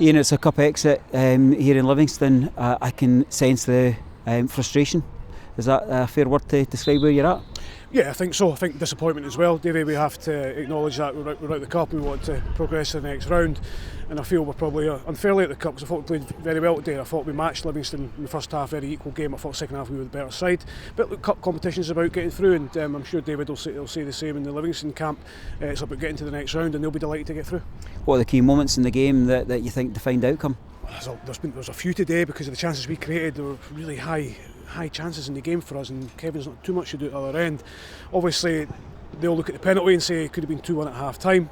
Ian, it's a cup exit here in Livingston. I can sense the frustration. Is that a fair word to describe where you're at? Yeah, I think so. I think disappointment as well, Davey. We have to acknowledge that we're out the cup and we want to progress to the next round. And I feel we're probably unfairly at the cup because I thought we played very well today. I thought we matched Livingston in the first half, very equal game. I thought the second half we were the better side. But look, cup competition is about getting through, and I'm sure David will say the same in the Livingston camp. It's about getting to the next round, and they'll be delighted to get through. What are the key moments in the game that you think defined the outcome? There's a few today because of the chances we created. There were really high chances in the game for us, and Kevin's not too much to do at the other end. Obviously they'll look at the penalty and say it could have been 2-1 at half time.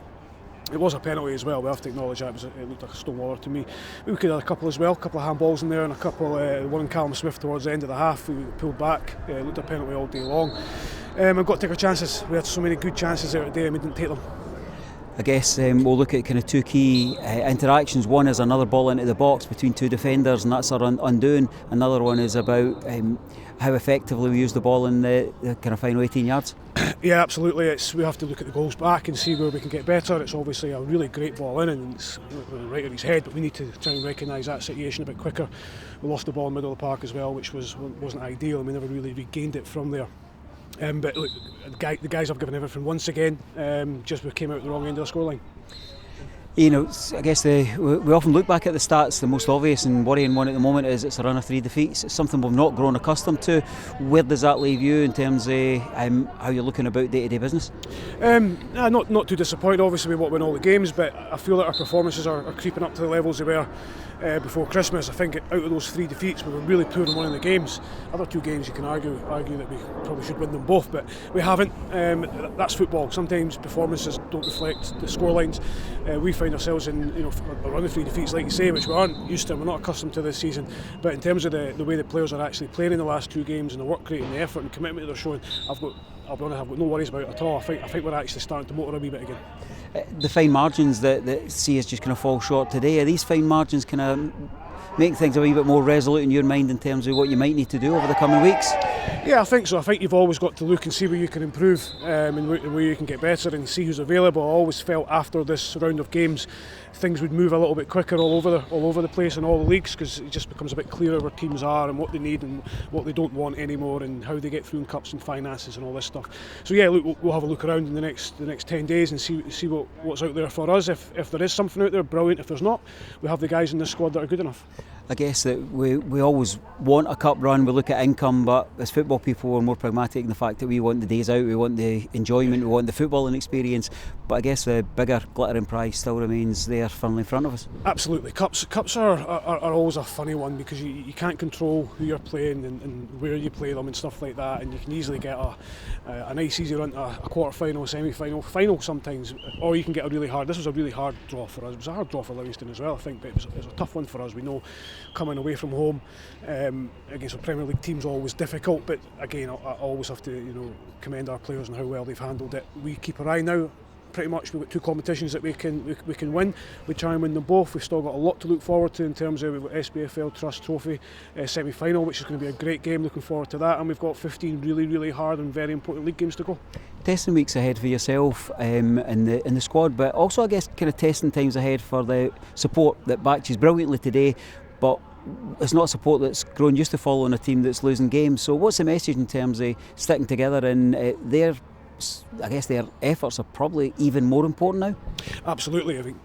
It was a penalty as well, we have to acknowledge that. It looked like a stone waller to me. We could have had a couple as well, a couple of handballs in there, and a couple, one in Callum Smith towards the end of the half. We pulled back, looked at a penalty all day long. We've got to take our chances. We had so many good chances there today and we didn't take them. I guess we'll look at kind of two key interactions. One is another ball into the box between two defenders, and that's our undoing. Another one is about how effectively we use the ball in the kind of final 18 yards. Yeah, absolutely. We have to look at the goals back and see where we can get better. It's obviously a really great ball in and it's right at his head, but we need to try and recognise that situation a bit quicker. We lost the ball in the middle of the park as well, which wasn't ideal, and we never really regained it from there. But look, the guys have given everything once again. Just we came out at the wrong end of the scoreline. You know, I guess we often look back at the stats. The most obvious and worrying one at the moment is it's a run of 3 defeats. It's something we've not grown accustomed to. Where does that leave you in terms of how you're looking about day-to-day business? Not too disappointed. Obviously we want to win all the games, but I feel that our performances are creeping up to the levels they were before Christmas. I think out of those 3 defeats we were really poor in one of the games. Other 2 games you can argue that we probably should win them both, but we haven't. That's football. Sometimes performances don't reflect the scorelines. We find ourselves in a run of 3 defeats, like you say, which we aren't used to. We're not accustomed to this season. But in terms of the way the players are actually playing in the last 2 games and the work rate and the effort and commitment they're showing, I'll be honest, I've got no worries about it at all. I think we're actually starting to motor a wee bit again. The fine margins that see us just kind of fall short today, are these fine margins kind of make things a wee bit more resolute in your mind in terms of what you might need to do over the coming weeks? Yeah, I think so. I think you've always got to look and see where you can improve and where you can get better and see who's available. I always felt after this round of games things would move a little bit quicker all over the place in all the leagues, because it just becomes a bit clearer where teams are and what they need and what they don't want anymore and how they get through in cups and finances and all this stuff. So yeah, look, we'll have a look around in the next 10 days and see what's out there for us. If there is something out there, brilliant. If there's not, we have the guys in this squad that are good enough. I guess that we always want a cup run, we look at income, but as football people we're more pragmatic in the fact that we want the days out, we want the enjoyment, we want the footballing experience, but I guess the bigger glittering prize still remains there firmly in front of us. Absolutely. Cups are always a funny one because you can't control who you're playing and where you play them and stuff like that, and you can easily get a nice easy run to a quarter-final, semi-final, final sometimes, or you can get this was a really hard draw for us. It was a hard draw for Livingston as well, I think, but it was a tough one for us. We know coming away from home against the Premier League team's always difficult, but again I always have to commend our players and how well they've handled it. We keep our eye now. Pretty much we've got 2 competitions that we can win. We try and win them both. We've still got a lot to look forward to in terms of we've got SPFL Trust Trophy semi-final, which is going to be a great game. Looking forward to that, and we've got 15 really hard and very important league games to go. Testing weeks ahead for yourself in the squad, but also I guess kind of testing times ahead for the support that backed you brilliantly today, but it's not support that's grown used to following a team that's losing games. So what's the message in terms of sticking together and their efforts are probably even more important now? Absolutely. I think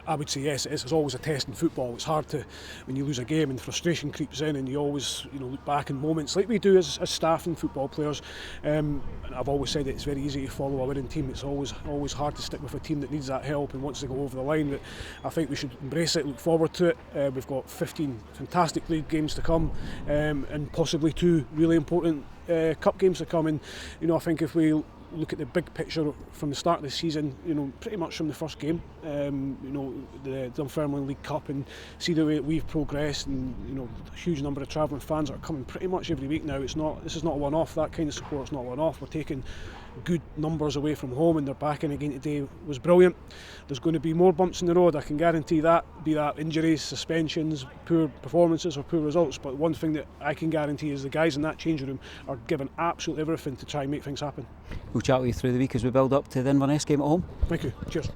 I would say yes. It's always a test in football. It's hard to, when you lose a game and frustration creeps in, and you always look back in moments like we do as staff and football players. And I've always said that it's very easy to follow a winning team. It's always hard to stick with a team that needs that help and wants to go over the line. But I think we should embrace it, look forward to it. We've got 15 fantastic league games to come, and possibly 2 really important cup games to come. And I think if we look at the big picture from the start of the season, pretty much from the first game, the Dunfermline League Cup, and see the way that we've progressed, and a huge number of travelling fans are coming pretty much every week now. This is not a one-off. That kind of support's not a one-off. We're taking good numbers away from home, and they're back in again today was brilliant. There's going to be more bumps in the road, I can guarantee that, be that injuries, suspensions, poor performances or poor results, but one thing that I can guarantee is the guys in that changing room are giving absolutely everything to try and make things happen. We'll chat with you through the week as we build up to the Inverness game at home. Thank you. Cheers.